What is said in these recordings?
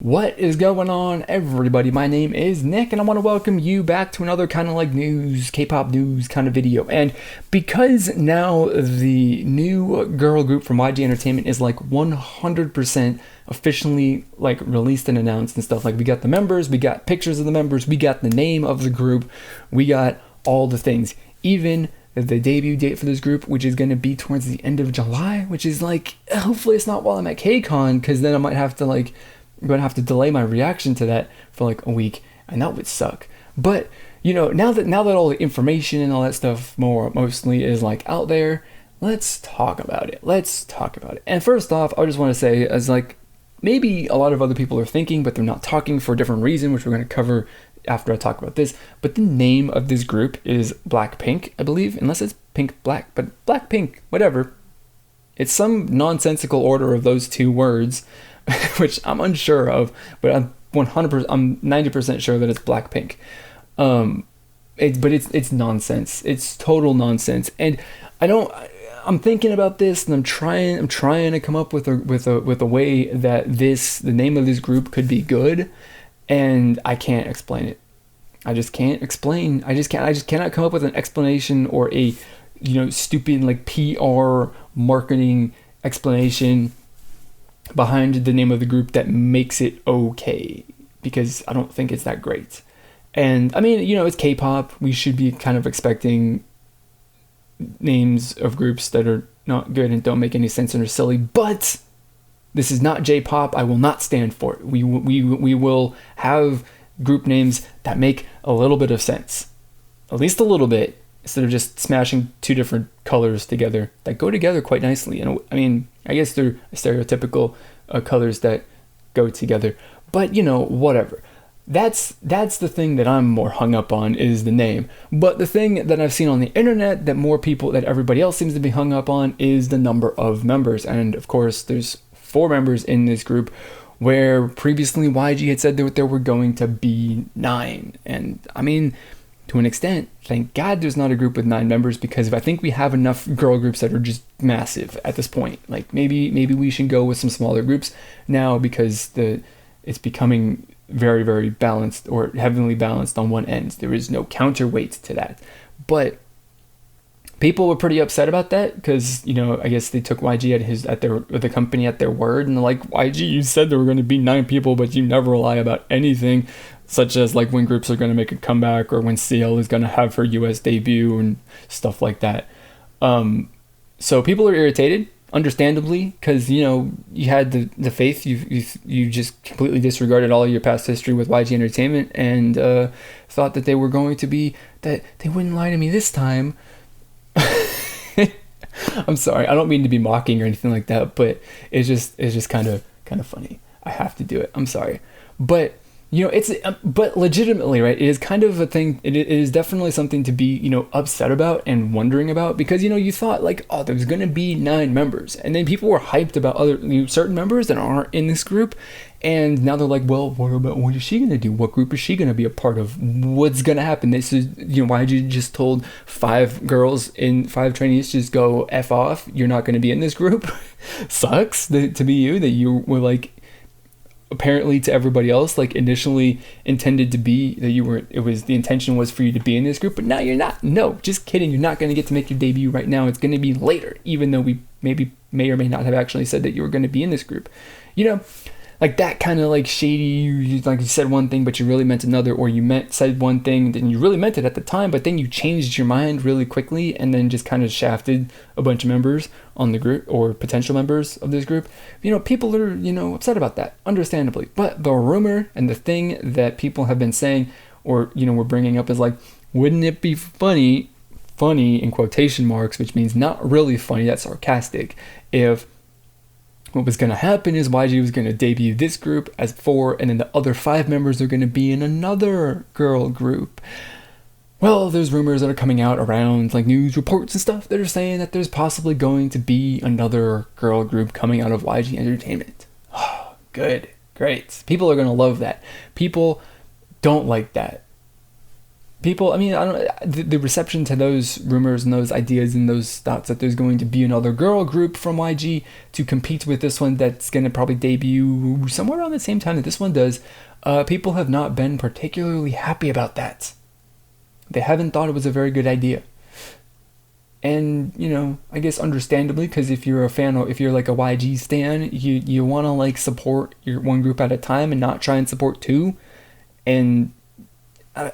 What is going on, everybody? My name is Nick, and I want to welcome you back to another kind of like news, K-pop news kind of video. And because now the new girl group from YG Entertainment is like 100% officially like released and announced and stuff, like we got the members, we got pictures of the members, we got the name of the group, we got all the things, even the debut date for this group, which is going to be towards the end of July, which is like, hopefully it's not while I'm at KCON, because then I might have to like, I'm going to have to delay my reaction to that for like a week, and that would suck. But, you know, now that all the information and all that stuff mostly is like out there, let's talk about it. And first off, I just want to say, as like maybe a lot of other people are thinking, but they're not talking for a different reason, which we're going to cover after I talk about this. But the name of this group is BlackPink, I believe, unless it's Pink Black, but BlackPink, whatever. It's some nonsensical order of those two words, which I'm unsure of, but I'm 90% sure that it's BlackPink. But it's nonsense. It's total nonsense. And I'm thinking about this, and I'm trying to come up with a way that the name of this group could be good, and I can't explain it. I just cannot come up with an explanation or a, stupid like PR marketing explanation behind the name of the group that makes it okay, because I don't think it's that great. And I mean, it's K-pop. We should be kind of expecting names of groups that are not good and don't make any sense and are silly, but this is not J-pop. I will not stand for it. We will have group names that make a little bit of sense, at least a little bit, instead of just smashing two different colors together that go together quite nicely. And I mean, I guess they're stereotypical colors that go together, but whatever. That's the thing that I'm more hung up on, is the name. But the thing that I've seen on the internet that everybody else seems to be hung up on is the number of members. And of course, there's 4 members in this group, where previously YG had said that there were going to be 9. And I mean, to an extent, thank God there's not a group with 9 members, because I think we have enough girl groups that are just massive at this point. Like maybe we should go with some smaller groups now, because it's becoming very, very balanced, or heavily balanced on one end. There is no counterweight to that. But people were pretty upset about that, because I guess they took YG at the company at their word, and they're like, YG, you said there were going to be 9 people, but you never lie about anything, such as like when groups are going to make a comeback, or when CL is going to have her US debut and stuff like that. So people are irritated, understandably, because you had the faith, you just completely disregarded all of your past history with YG Entertainment, and thought that they were going to be, that they wouldn't lie to me this time. I'm sorry, I don't mean to be mocking or anything like that, but it's just kind of funny. I have to do it. I'm sorry, but but legitimately, right? It is kind of a thing. It is definitely something to be upset about and wondering about, because you thought like, oh, there's gonna be 9 members, and then people were hyped about other certain members that aren't in this group, and now they're like, well, what is she gonna do? What group is she gonna be a part of? What's gonna happen? This is why did you just told 5 girls in 5 trainees just go F off? You're not gonna be in this group. Sucks to be you, that you were like, apparently to everybody else, like initially intended to be, that the intention was for you to be in this group, but now you're not. No, just kidding. You're not going to get to make your debut right now. It's going to be later, even though we may or may not have actually said that you were going to be in this group. Like that kind of like shady, like you said one thing, but you really meant another, or said one thing, then you really meant it at the time, but then you changed your mind really quickly, and then just kind of shafted a bunch of members on the group, or potential members of this group. People are, upset about that, understandably. But the rumor and the thing that people have been saying, or, we're bringing up, is like, wouldn't it be funny in quotation marks, which means not really funny, that's sarcastic, if what was going to happen is YG was going to debut this group as 4, and then the other 5 members are going to be in another girl group. Well, there's rumors that are coming out around, like news reports and stuff, that are saying that there's possibly going to be another girl group coming out of YG Entertainment. Oh, good, great. People are going to love that. People don't like that. people, I mean, I don't, the reception to those rumors and those ideas and those thoughts that there's going to be another girl group from YG to compete with this one that's going to probably debut somewhere around the same time that this one does, people have not been particularly happy about that. They haven't thought it was a very good idea. And, you know, I guess understandably, because if you're a fan, or if you're like a YG stan, you want to like support your one group at a time and not try and support two. And I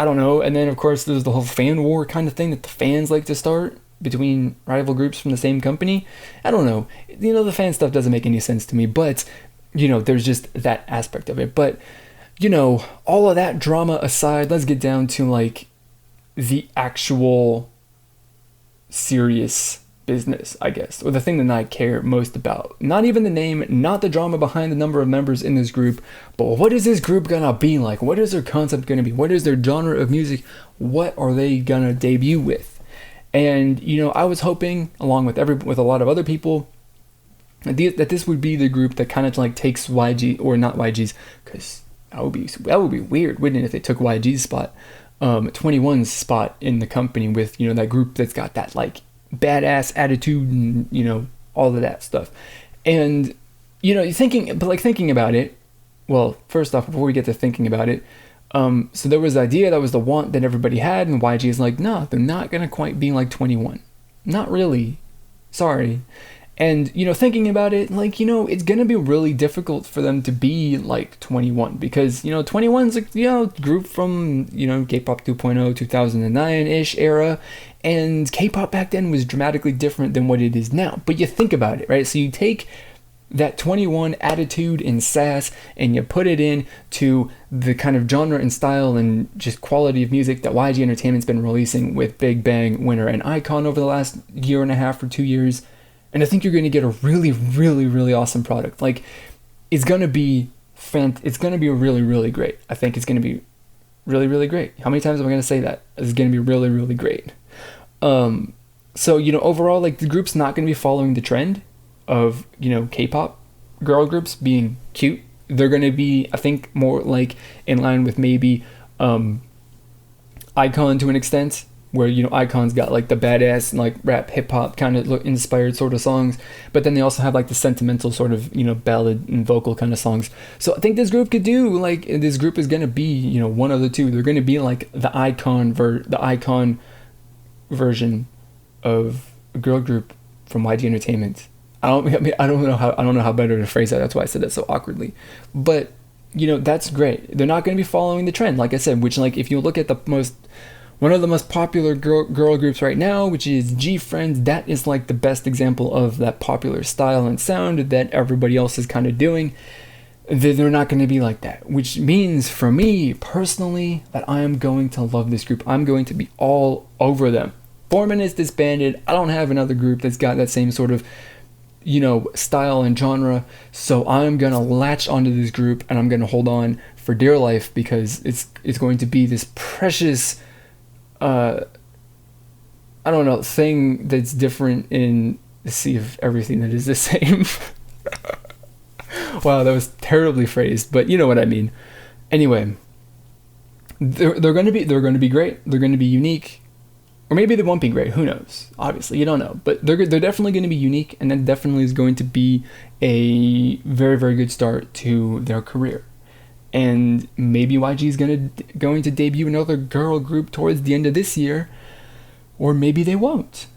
don't know. And then of course there's the whole fan war kind of thing that the fans like to start between rival groups from the same company. I don't know. You know, the fan stuff doesn't make any sense to me, but you know, there's just that aspect of it. But you know, all of that drama aside, let's get down to like the actual serious business, I guess, or the thing that I care most about. Not even the name, not the drama behind the number of members in this group, but what is this group gonna be like? What is their concept gonna be? What is their genre of music? What are they gonna debut with? And you know, I was hoping, along with a lot of other people, that this would be the group that kind of like takes YG, or not YG's, because that would be weird, wouldn't it, if they took YG's spot, 21's spot in the company with, you know, that group that's got that like badass attitude and, you know, all of that stuff. And you know, thinking about it, well, first off, before we get to thinking about it, so there was the idea, that was the want that everybody had, and YG is like, no, they're not gonna quite be like 21, not really, sorry. And you know, thinking about it, like, you know, it's gonna be really difficult for them to be like 21, because you know, 21's like, you know, group from, you know, K-pop 2.0 2009-ish era, and K-pop back then was dramatically different than what it is now. But you think about it, right? So you take that 21 attitude and sass and you put it in to the kind of genre and style and just quality of music that YG Entertainment's been releasing with Big Bang, Winner, and Icon over the last year and a half or 2 years. And I think you're going to get a really, really, really awesome product. Like, it's going to be really, really great. I think it's going to be really, really great. How many times am I going to say that? It's going to be really, really great. So, you know, overall, like, the group's not going to be following the trend of, you know, K-pop girl groups being cute. They're going to be, I think, more like in line with maybe Icon to an extent, where, you know, Icon's got like the badass like rap hip hop kind of inspired sort of songs, but then they also have like the sentimental sort of, you know, ballad and vocal kind of songs. So I think this group could do, like, this group is going to be, you know, one of the two. They're going to be like the Icon version of a girl group from YG Entertainment. I don't know how better to phrase that. That's why I said that so awkwardly. But, you know, that's great. They're not going to be following the trend, like I said, which, like, if you look at one of the most popular girl groups right now, which is G-Friends, that is like the best example of that popular style and sound that everybody else is kind of doing. They're not going to be like that, which means for me personally that I am going to love this group. I'm going to be all over them. 4 Minutes disbanded. I don't have another group that's got that same sort of, you know, style and genre, so I'm going to latch onto this group and I'm going to hold on for dear life, because it's going to be this precious I don't know, thing that's different in the sea of everything that is the same. Wow, that was terribly phrased, but you know what I mean. Anyway, they're going to be great. They're going to be unique, or maybe they won't be great. Who knows? Obviously, you don't know. But they're definitely going to be unique, and that definitely is going to be a very, very good start to their career. And maybe YG is going to debut another girl group towards the end of this year, or maybe they won't.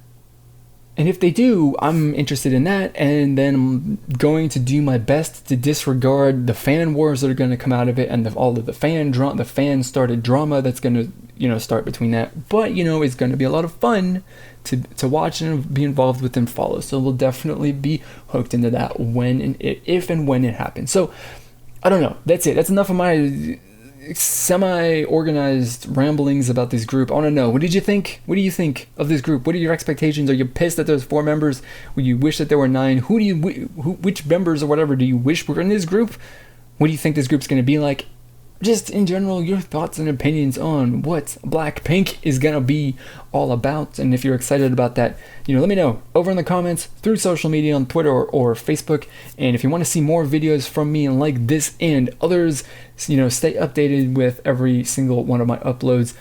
And if they do, I'm interested in that, and then I'm going to do my best to disregard the fan wars that are going to come out of it, and all of the fan started drama that's going to, you know, start between that. But, you know, it's going to be a lot of fun to watch and be involved with and follow. So we'll definitely be hooked into that if and when it happens. So I don't know. That's it. That's enough of my semi-organized ramblings about this group. I want to know, what did you think? What do you think of this group? What are your expectations? Are you pissed that there's 4 members? Would you wish that there were 9? Which members or whatever do you wish were in this group? What do you think this group's going to be like? Just in general, your thoughts and opinions on what BlackPink is going to be all about. And if you're excited about that, you know, let me know over in the comments, through social media on Twitter or Facebook. And if you want to see more videos from me and like this and others, you know, stay updated with every single one of my uploads.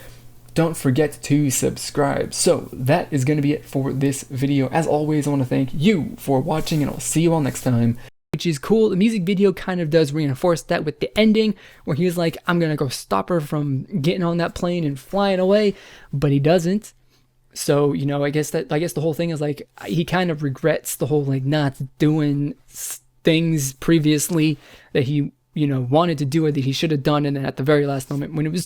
don't forget to subscribe. So that is going to be it for this video. As always, I want to thank you for watching, and I'll see you all next time. Which is cool. The music video kind of does reinforce that with the ending where he was like, I'm gonna go stop her from getting on that plane and flying away, but he doesn't. So, you know, I guess the whole thing is like, he kind of regrets the whole like not doing things previously that he, you know, wanted to do or that he should have done, and then at the very last moment when it was